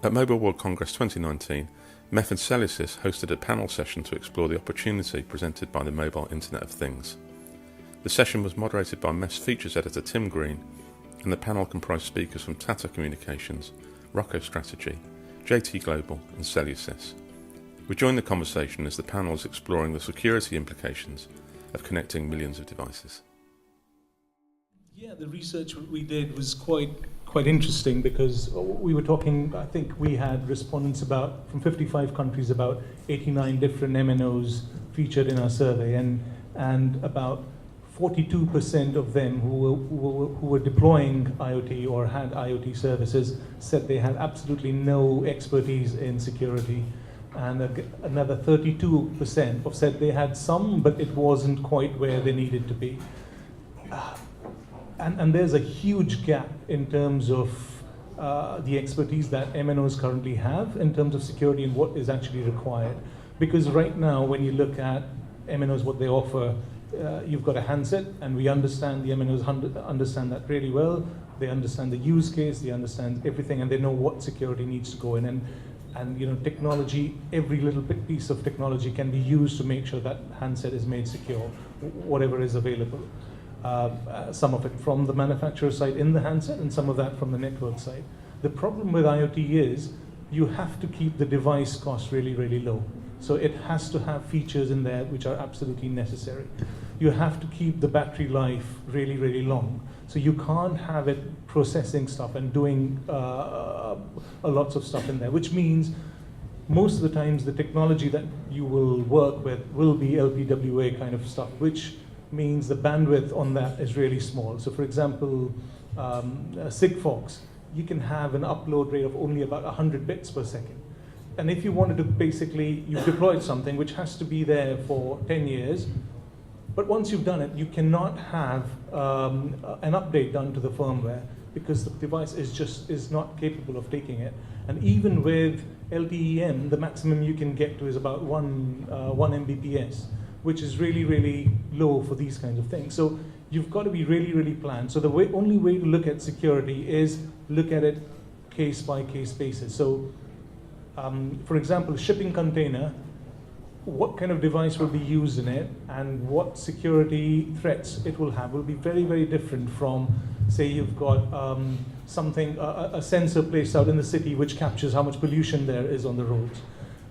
At Mobile World Congress 2019, MEF and Cellusys hosted a panel session to explore the opportunity presented by the mobile Internet of Things. The session was moderated by MEF's features editor Tim Green, and the panel comprised speakers from Tata Communications, Rocco Strategy, JT Global and Cellusys. We joined the conversation as the panel was exploring the security implications of connecting millions of devices. Yeah, the research we did was quite interesting because we were talking, I think we had respondents from 55 countries, about 89 different MNOs featured in our survey, and about 42% of them who were deploying IoT or had IoT services said they had absolutely no expertise in security. And another 32% said they had some, but it wasn't quite where they needed to be. And there's a huge gap in terms of the expertise that MNOs currently have in terms of security and what is actually required. Because right now, when you look at MNOs, what they offer, you've got a handset, and we understand, the MNOs understand that really well. They understand the use case, they understand everything, and they know what security needs to go in. And you know, technology, every little piece of technology can be used to make sure that handset is made secure, whatever is available. Some of it from the manufacturer side in the handset, and some of that from the network side. The problem with IoT is you have to keep the device cost really, really low. So it has to have features in there which are absolutely necessary. You have to keep the battery life really, really long. So you can't have it processing stuff and doing lots of stuff in there, which means most of the times the technology that you will work with will be LPWA kind of stuff, which means the bandwidth on that is really small. So for example, Sigfox, you can have an upload rate of only about 100 bits per second. And if you wanted to basically, you've deployed something which has to be there for 10 years, but once you've done it, you cannot have an update done to the firmware because the device is not capable of taking it. And even with LTE-M, the maximum you can get to is about 1 Mbps, which is really, really low for these kinds of things. So you've got to be really, really planned. So the only way to look at security is look at it case by case basis. So for example, shipping container, what kind of device will be used in it and what security threats it will have will be very, very different from, say, you've got a sensor placed out in the city which captures how much pollution there is on the roads.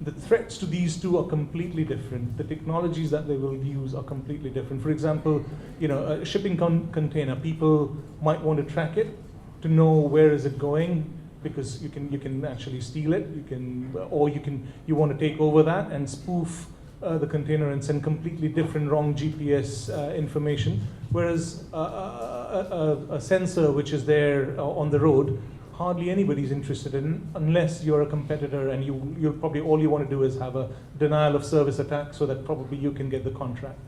The threats to these two are completely different. The technologies that they will use are completely different. For example, you know, a shipping container, people might want to track it to know where is it going, because you can actually steal it. You want to take over that and spoof the container and send completely different wrong GPS information. Whereas a sensor which is there on the road, hardly anybody's interested in, unless you're a competitor and you'll probably, all you want to do is have a denial of service attack so that probably you can get the contract.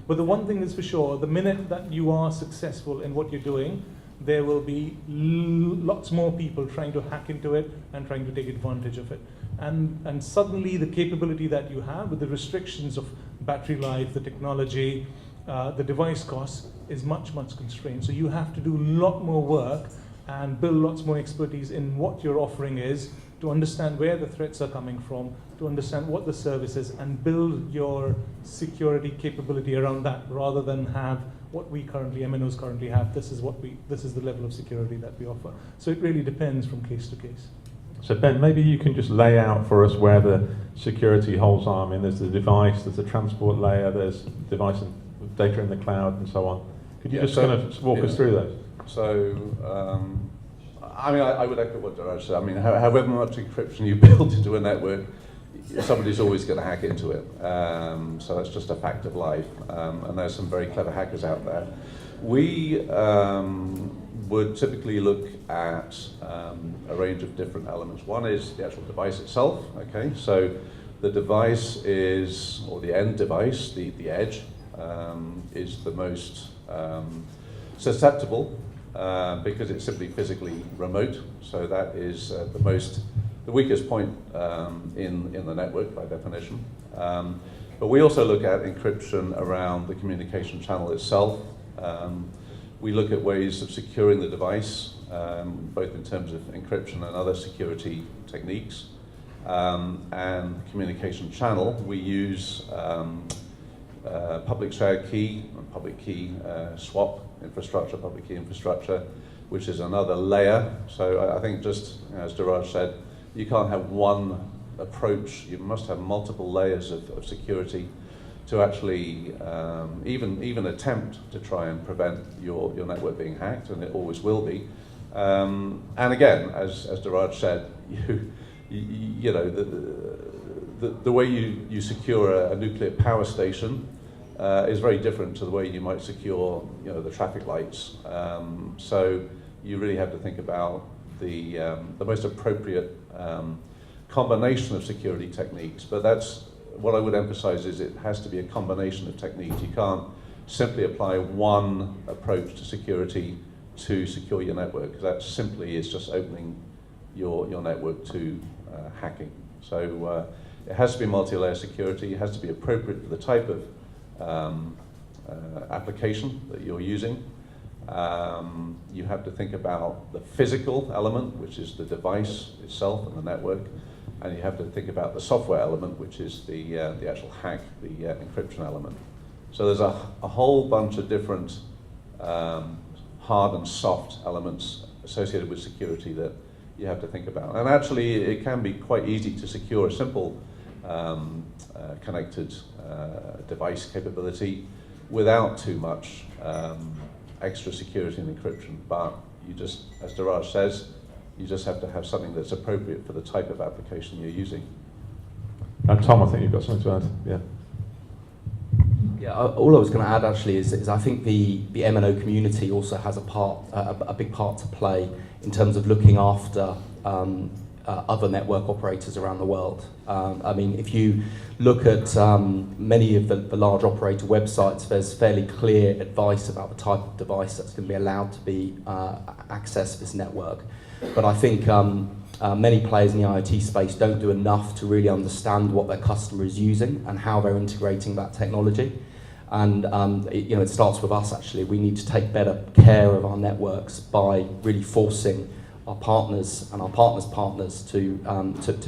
But the one thing is for sure, the minute that you are successful in what you're doing, there will be lots more people trying to hack into it and trying to take advantage of it. And suddenly the capability that you have with the restrictions of battery life, the technology, the device costs is much, much constrained. So you have to do a lot more work and build lots more expertise in what your offering is, to understand where the threats are coming from, to understand what the service is, and build your security capability around that, rather than have what we currently, MNOs currently have. This is the level of security that we offer. So it really depends from case to case. So Ben, maybe you can just lay out for us where the security holes are. I mean, there's the device, there's the transport layer, there's device and data in the cloud, and so on. Could you kind of walk us through those? So, I mean, I would echo what Daraj said. I mean, however much encryption you build into a network, somebody's always going to hack into it. So that's just a fact of life. And there's some very clever hackers out there. We would typically look at a range of different elements. One is the actual device itself. Okay, so the device is, or the end device, the edge, is the most susceptible. Because it's simply physically remote, so that is the weakest point in the network by definition. But we also look at encryption around the communication channel itself. We look at ways of securing the device, both in terms of encryption and other security techniques. And communication channel, we use public shared key and public key swap infrastructure, public key infrastructure, which is another layer. So I think just as Diraj said, you can't have one approach, you must have multiple layers of security to actually even attempt to try and prevent your network being hacked, and it always will be. And again, as Diraj said, you know, the way you secure a nuclear power station is very different to the way you might secure, you know, the traffic lights. So you really have to think about the most appropriate combination of security techniques. But that's what I would emphasize, is it has to be a combination of techniques. You can't simply apply one approach to security to secure your network, because that simply is just opening your network to hacking. So it has to be multi-layer security. It has to be appropriate for the type of application that you're using. You have to think about the physical element, which is the device itself and the network, and you have to think about the software element, which is the actual hack, the encryption element. So there's a whole bunch of different hard and soft elements associated with security that you have to think about. And actually, it can be quite easy to secure a simple connected device capability without too much extra security and encryption. But you just, as Diraj says, you just have to have something that's appropriate for the type of application you're using. Tom, I think you've got something to add. Yeah. Yeah, all I was going to add actually is I think the MNO community also has a big part to play in terms of looking after other network operators around the world. I mean, if you look at many of the large operator websites, there's fairly clear advice about the type of device that's going to be allowed to be access this network. But I think many players in the IoT space don't do enough to really understand what their customer is using and how they're integrating that technology. And it starts with us actually. We need to take better care of our networks by really forcing our partners and our partners' partners to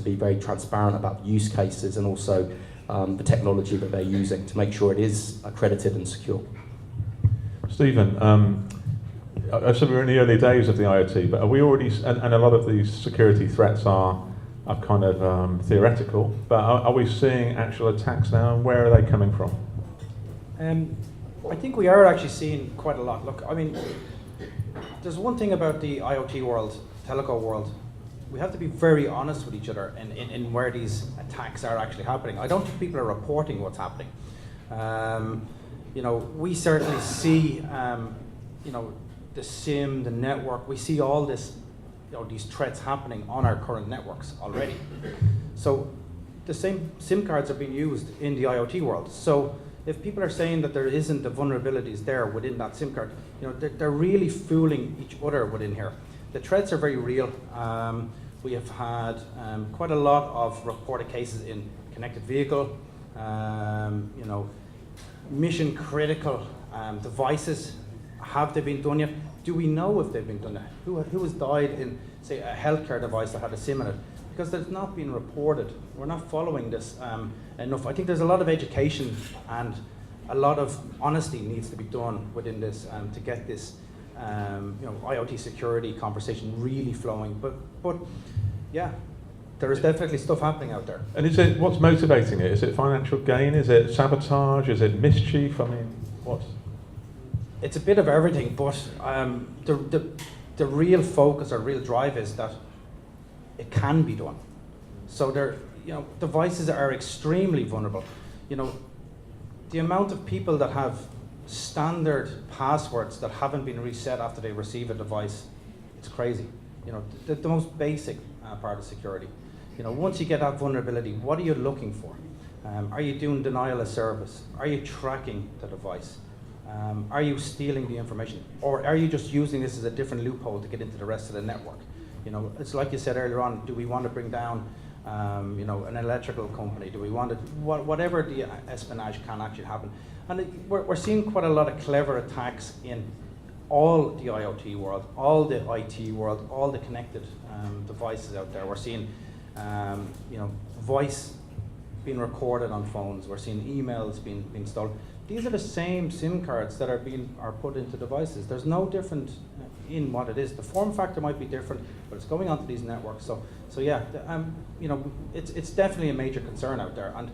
be very transparent about use cases and also the technology that they're using to make sure it is accredited and secure. Stephen, I said we're in the early days of the IoT, but are we already, and a lot of these security threats are kind of theoretical, but are we seeing actual attacks now, and where are they coming from? I think we are actually seeing quite a lot. Look, I mean, there's one thing about the IoT world, telco world. We have to be very honest with each other in where these attacks are actually happening. I don't think people are reporting what's happening. We certainly see, the SIM, the network. We see all this, these threats happening on our current networks already. So the same SIM cards are being used in the IoT world. So if people are saying that there isn't the vulnerabilities there within that SIM card, they're really fooling each other within here. The threats are very real. We have had quite a lot of reported cases in connected vehicle, mission critical devices. Have they been done yet? Do we know if they've been done yet? Who has died in, say, a healthcare device that had a SIM in it? Because that's not been reported. We're not following this enough. I think there's a lot of education and a lot of honesty needs to be done within this to get this IoT security conversation really flowing. But yeah, there is definitely stuff happening out there. And what's motivating it? Is it financial gain? Is it sabotage? Is it mischief? I mean, what? It's a bit of everything, but the real focus or real drive is that it can be done. So devices are extremely vulnerable. The amount of people that have standard passwords that haven't been reset after they receive a device, it's crazy. The most basic part of security. Once you get that vulnerability, what are you looking for? Are you doing denial of service? Are you tracking the device? Are you stealing the information? Or are you just using this as a different loophole to get into the rest of the network? It's like you said earlier on, do we want to bring down an electrical company? Do we want to, whatever the espionage can actually happen. And we're seeing quite a lot of clever attacks in all the IoT world, all the IT world, all the connected devices out there. We're seeing, voice being recorded on phones. We're seeing emails being stolen. These are the same SIM cards that are put into devices. There's no different in what it is. The form factor might be different, but it's going onto these networks. So yeah, it's definitely a major concern out there, and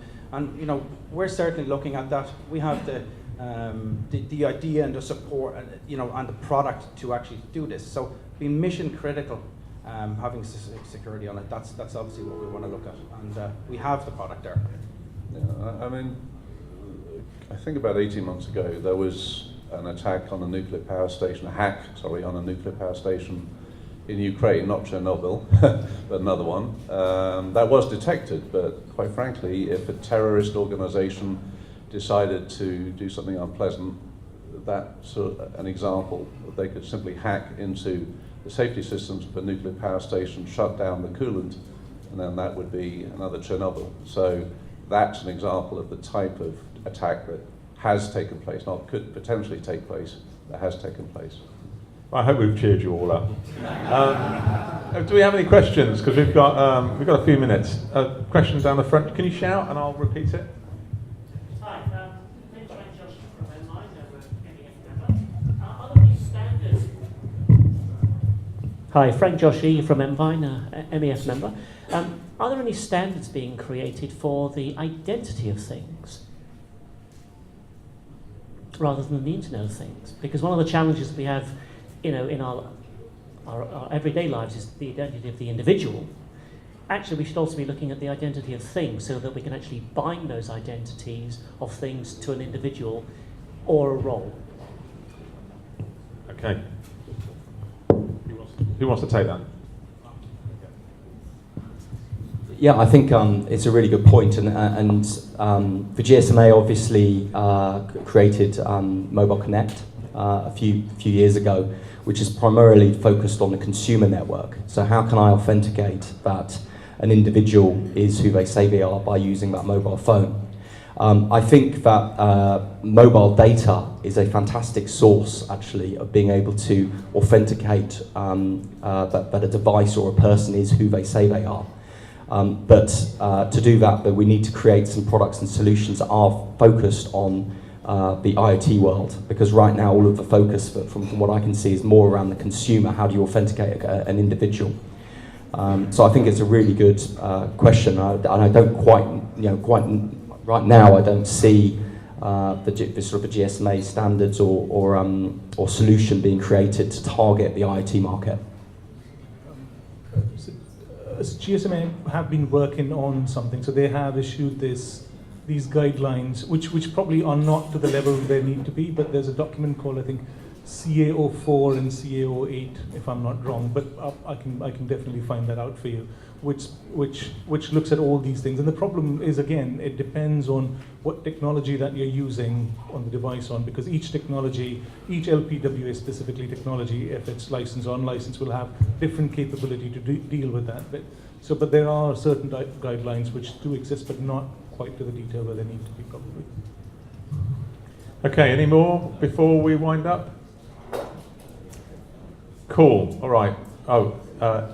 we're certainly looking at that. We have the idea and the support, and the product to actually do this. So being mission critical, having security on it, that's obviously what we want to look at, and we have the product there. Yeah, I mean, I think about 18 months ago there was an attack on a nuclear power station, on a nuclear power station in Ukraine, not Chernobyl, but another one. That was detected, but quite frankly, if a terrorist organization decided to do something unpleasant, that's an example. They could simply hack into the safety systems of a nuclear power station, shut down the coolant, and then that would be another Chernobyl. So that's an example of the type of attack that has taken place, not could potentially take place, that has taken place. I hope we've cheered you all up. Do we have any questions? Because we've got a few minutes. Question down the front. Can you shout and I'll repeat it? Hi, thanks for Josh from online. MEF member. Are there any standards? Hi, Frank Joshi from Envine, MEF member. Are there any standards being created for the identity of things rather than the Internet of Things? Because one of the challenges we have, in our everyday lives is the identity of the individual. Actually, we should also be looking at the identity of things so that we can actually bind those identities of things to an individual or a role. Okay. Who wants to take that? Yeah, I think it's a really good point, and the GSMA obviously created Mobile Connect a few years ago, which is primarily focused on the consumer network. So how can I authenticate that an individual is who they say they are by using that mobile phone? I think that mobile data is a fantastic source, actually, of being able to authenticate that a device or a person is who they say they are. But to do that, we need to create some products and solutions that are focused on the IoT world, because right now all of the focus, from what I can see, is more around the consumer. How do you authenticate an individual? So I think it's a really good question, and I don't quite right now. I don't see the sort of GSMA standards or solution being created to target the IoT market. GSMA have been working on something, so they have issued these guidelines, which probably are not to the level they need to be, but there's a document called, I think, CA04 and CA08, if I'm not wrong, but I can definitely find that out for you, which looks at all these things. And the problem is, again, it depends on what technology that you're using on the device because each technology, each LPWA specifically technology, if it's licensed or unlicensed, will have different capability to deal with that. But there are certain guidelines which do exist, but not quite to the detail where they need to be, probably. Okay, any more before we wind up? Cool, all right.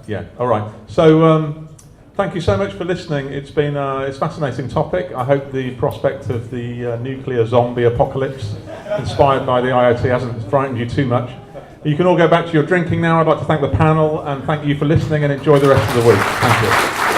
Yeah, all right. So thank you so much for listening. It's been it's a fascinating topic. I hope the prospect of the nuclear zombie apocalypse inspired by the IoT hasn't frightened you too much. You can all go back to your drinking now. I'd like to thank the panel and thank you for listening, and enjoy the rest of the week. Thank you.